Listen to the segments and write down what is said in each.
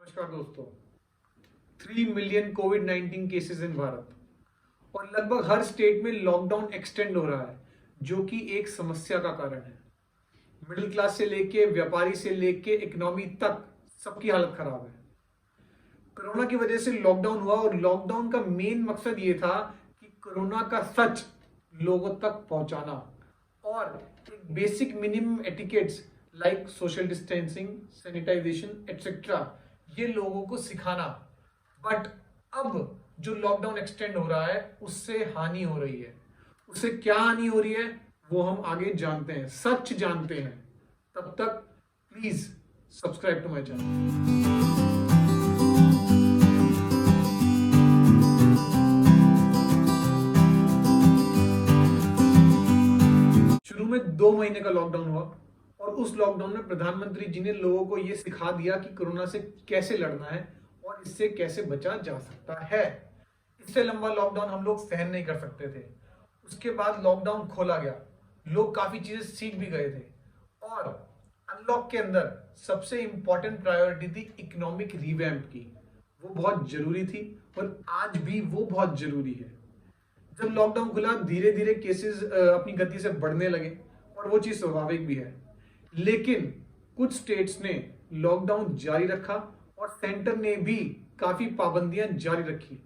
नमस्कार दोस्तों। 3 million Covid 19 cases in Bharat और लगभग हर स्टेट में लॉकडाउन एक्सटेंड हो रहा है, जो कि एक समस्या का कारण है। मिडिल क्लास से लेके व्यापारी से लेके इकोनॉमी तक सबकी हालत खराब है। कोरोना की वजह से लॉकडाउन हुआ और लॉकडाउन का मेन मकसद ये था कि कोरोना का सच लोगों तक पहुंचाना और एक basic minimum etiquettes like social distancing, sanitization etcetera ये लोगों को सिखाना। बट अब जो लॉकडाउन एक्सटेंड हो रहा है उससे हानि हो रही है। उससे क्या हानि हो रही है वो हम आगे जानते हैं, सच जानते हैं। तब तक please subscribe to my channel. शुरू में 2 महीने का लॉकडाउन हुआ और उस लॉकडाउन में प्रधानमंत्री जी ने लोगों को यह सिखा दिया कि कोरोना से कैसे लड़ना है और इससे कैसे बचा जा सकता है। इससे लंबा लॉकडाउन हम लोग सहन नहीं कर सकते थे। उसके बाद लॉकडाउन खोला गया, लोग काफी चीजें सीख भी गए थे और अनलॉक के अंदर सबसे इंपॉर्टेंट प्रायोरिटी थी इकोनॉमिक रिवैम्प की। वो बहुत जरूरी थी और आज भी वो बहुत जरूरी है। जब लॉकडाउन खुला धीरे धीरे केसेस अपनी गति से बढ़ने लगे और वो चीज स्वाभाविक भी है, लेकिन कुछ स्टेट्स ने लॉकडाउन जारी रखा और सेंटर ने भी काफी पाबंदियां जारी रखी।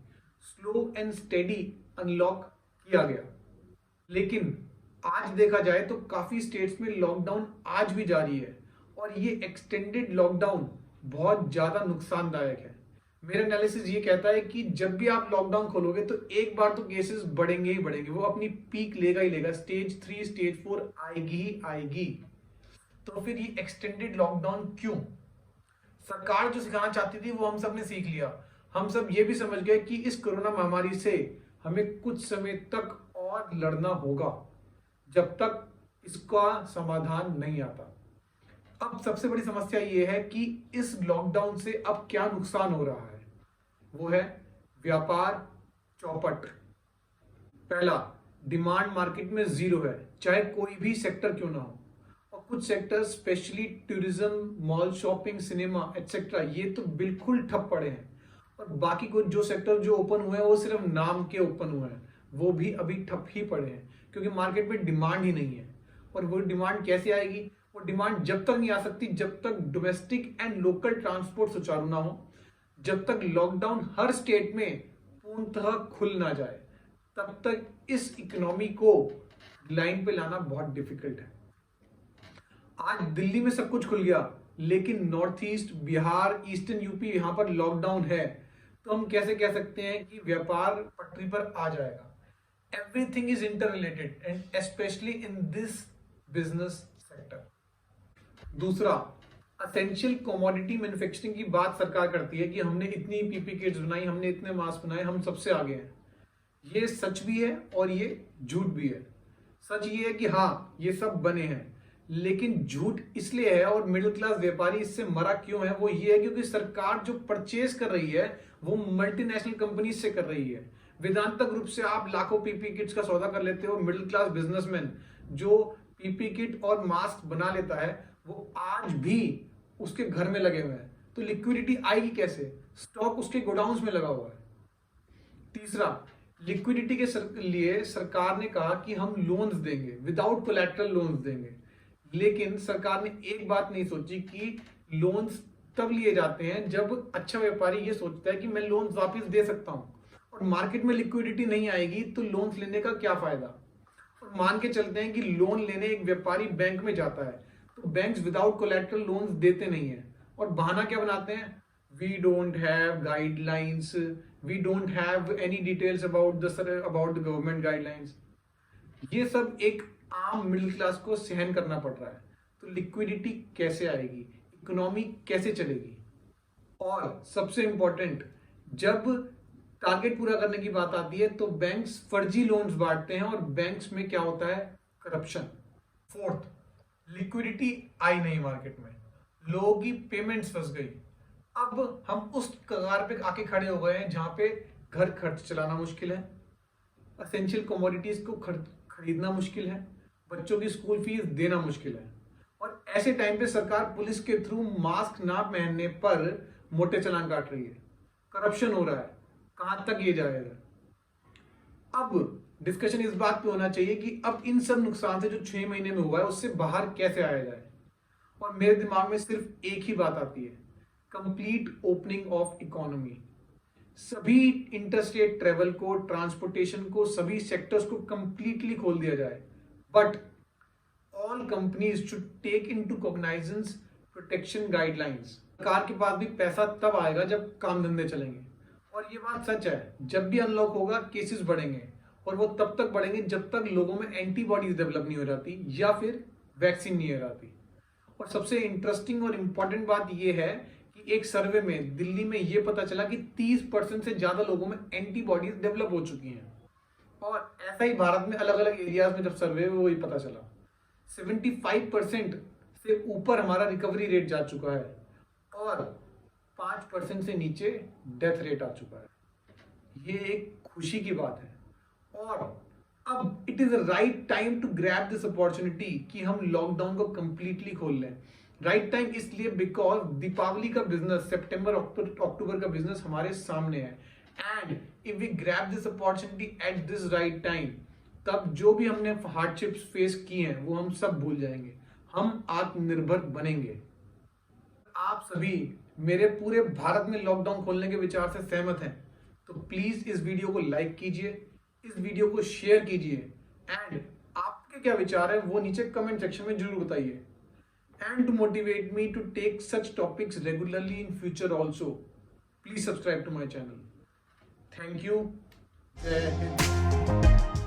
स्लो एंड स्टेडी अनलॉक किया गया, लेकिन आज देखा जाए तो काफी स्टेट्स में लॉकडाउन आज भी जारी है और ये एक्सटेंडेड लॉकडाउन बहुत ज्यादा नुकसानदायक है। मेरा एनालिसिस ये कहता है कि जब भी आप लॉकडाउन खोलोगे तो एक बार तो केसेस बढ़ेंगे ही बढ़ेंगे, वो अपनी पीक लेगा ही लेगा, स्टेज 3 स्टेज 4 आएगी ही आएगी। तो फिर ये एक्सटेंडेड लॉकडाउन क्यों? सरकार जो सिखाना चाहती थी वो हम सब ने सीख लिया। हम सब ये भी समझ गए कि इस कोरोना महामारी से हमें कुछ समय तक और लड़ना होगा जब तक इसका समाधान नहीं आता। अब सबसे बड़ी समस्या ये है कि इस लॉकडाउन से अब क्या नुकसान हो रहा है। वो है व्यापार चौपट। पहला, डिमांड मार्केट में जीरो है, चाहे कोई भी सेक्टर क्यों ना हो। और कुछ sector specially tourism, mall, shopping, cinema etcetera ये तो बिल्कुल ठप पड़े हैं। और बाकी कुछ जो सेक्टर जो ओपन हुए हैं वो सिर्फ नाम के ओपन हुए हैं, वो भी अभी ठप ही पड़े हैं क्योंकि मार्केट में डिमांड ही नहीं है। और वो डिमांड कैसे आएगी? वो डिमांड जब तक नहीं आ सकती जब तक डोमेस्टिक एंड लोकल ट्रांसपोर्ट सुचारू ना हो, जब तक लॉकडाउन हर स्टेट में पूर्णतः खुल ना जाए, तब तक इस इकोनॉमी को लाइन पे लाना बहुत डिफिकल्ट है। आज दिल्ली में सब कुछ खुल गया, लेकिन north east, Bihar, eastern UP यहां पर लॉकडाउन है, तो हम कैसे कह सकते हैं कि व्यापार पटरी पर आ जाएगा? Everything is inter related and specially in this business sector. दूसरा, असेंशियल कमोडिटी मैन्युफैक्चरिंग की बात सरकार करती है कि हमने इतनी पीपी किट्स बनाई, हमने इतने मास्क बनाए, हम सबसे आगे हैं। ये सच भी है और ये झूठ भी है। सच ये है कि हाँ ये सब बने हैं, लेकिन झूठ इसलिए है और मिडिल क्लास व्यापारी इससे मरा क्यों है, वो ये है क्योंकि सरकार जो परचेज कर रही है वो मल्टीनेशनल कंपनीज से कर रही है। वेदांता ग्रुप से आप लाखों पीपी किट्स का सौदा कर लेते हो। मिडिल क्लास बिजनेसमैन जो पीपी किट और मास्क बना लेता है वो आज भी उसके घर में लगे हुए हैं, तो लिक्विडिटी आएगी कैसे? स्टॉक उसके गोडाउन्स में लगा हुआ है। तीसरा, लिक्विडिटी के लिए सरकार ने कहा कि हम लोन्स देंगे, विदाउट कोलैटरल लोन्स देंगे, लेकिन सरकार ने एक बात नहीं सोची कि लोन्स तब लिए जाते हैं जब अच्छा व्यापारी ये सोचता है कि मैं लोन्स वापस दे सकता हूं, और मार्केट में लिक्विडिटी नहीं आएगी तो लोन्स लेने का क्या फायदा। और मान के चलते हैं कि लोन लेने एक व्यापारी बैंक में जाता है तो बैंक्स विदाउट कोलैटरल लोन्स देते नहीं है, और बहाना क्या बनाते हैं? We don't have guidelines, we don't have any details about the government guidelines. ये सब एक आम मिडिल क्लास को सहन करना पड़ रहा है। तो लिक्विडिटी कैसे आएगी, इकोनॉमी कैसे चलेगी? और सबसे इंपॉर्टेंट, जब टारगेट पूरा करने की बात आती है तो बैंक्स फर्जी लोन्स बांटते हैं और बैंक्स में क्या होता है? करप्शन। फोर्थ, लिक्विडिटी आई नहीं मार्केट में, लोगों की पेमेंट्स फंस गई। अब हम उस कगार पे आके खड़े हो गए हैं जहां पे घर खर्च चलाना मुश्किल है, असेंशियल कमोडिटीज को खरीदना मुश्किल है, बच्चों की स्कूल फीस देना मुश्किल है। और ऐसे टाइम पे सरकार पुलिस के थ्रू मास्क ना पहनने पर मोटे चालान काट रही है, करप्शन हो रहा है, कहां तक ये जाएगा। अब डिस्कशन इस बात पे होना चाहिए कि अब इन सब नुकसान से जो 6 महीने में हुआ है उससे बाहर कैसे आया जाए। और मेरे दिमाग में सिर्फ एक ही बात आती है, कंप्लीट ओपनिंग ऑफ इकोनॉमी। सभी इंटरस्टेट ट्रेवल को, ट्रांसपोर्टेशन को, सभी सेक्टर्स को कंप्लीटली खोल दिया जाए, but all companies should take into cognizance protection guidelines. सरकार के पास भी पैसा तब आएगा जब काम धंधे चलेंगे। और ये बात सच है, जब भी अनलॉक होगा केसेस बढ़ेंगे, और वो तब तक बढ़ेंगे जब तक लोगों में एंटीबॉडीज डेवलप नहीं हो जाती या फिर वैक्सीन नहीं हो जाती। और सबसे इंटरेस्टिंग और इंपॉर्टेंट बात यह है कि एक सर्वे में दिल्ली में यह पता चला कि 30% से ज्यादा लोगों में एंटीबॉडीज डेवलप हो चुकी हैं। और ऐसा ही भारत में अलग अलग एरियाज में जब सर्वे हुआ वही पता चला 75% से ऊपर हमारा रिकवरी रेट जा चुका है और 5% से नीचे डेथ रेट आ चुका है। ये एक खुशी की बात है। और अब it is right time to grab this opportunity कि हम लॉकडाउन को कंप्लीटली खोल लें। राइट टाइम इसलिए बिकॉज दीपावली का बिजनेस, सितंबर अक्टूबर का बिजनेस हमारे सामने है। And if we grab this opportunity at this right time, तब जो भी हमने हार्डशिप्स फेस की हैं वो हम सब भूल जाएंगे, हम आत्मनिर्भर बनेंगे। आप सभी मेरे पूरे भारत में लॉकडाउन खोलने के विचार से सहमत हैं तो प्लीज इस वीडियो को लाइक कीजिए, इस वीडियो को शेयर कीजिए, एंड आपके क्या विचार है वो नीचे कमेंट सेक्शन में जरूर बताइए। And to motivate me to take such topics regularly in future also, please subscribe to my channel. Thank you. जय हिंद।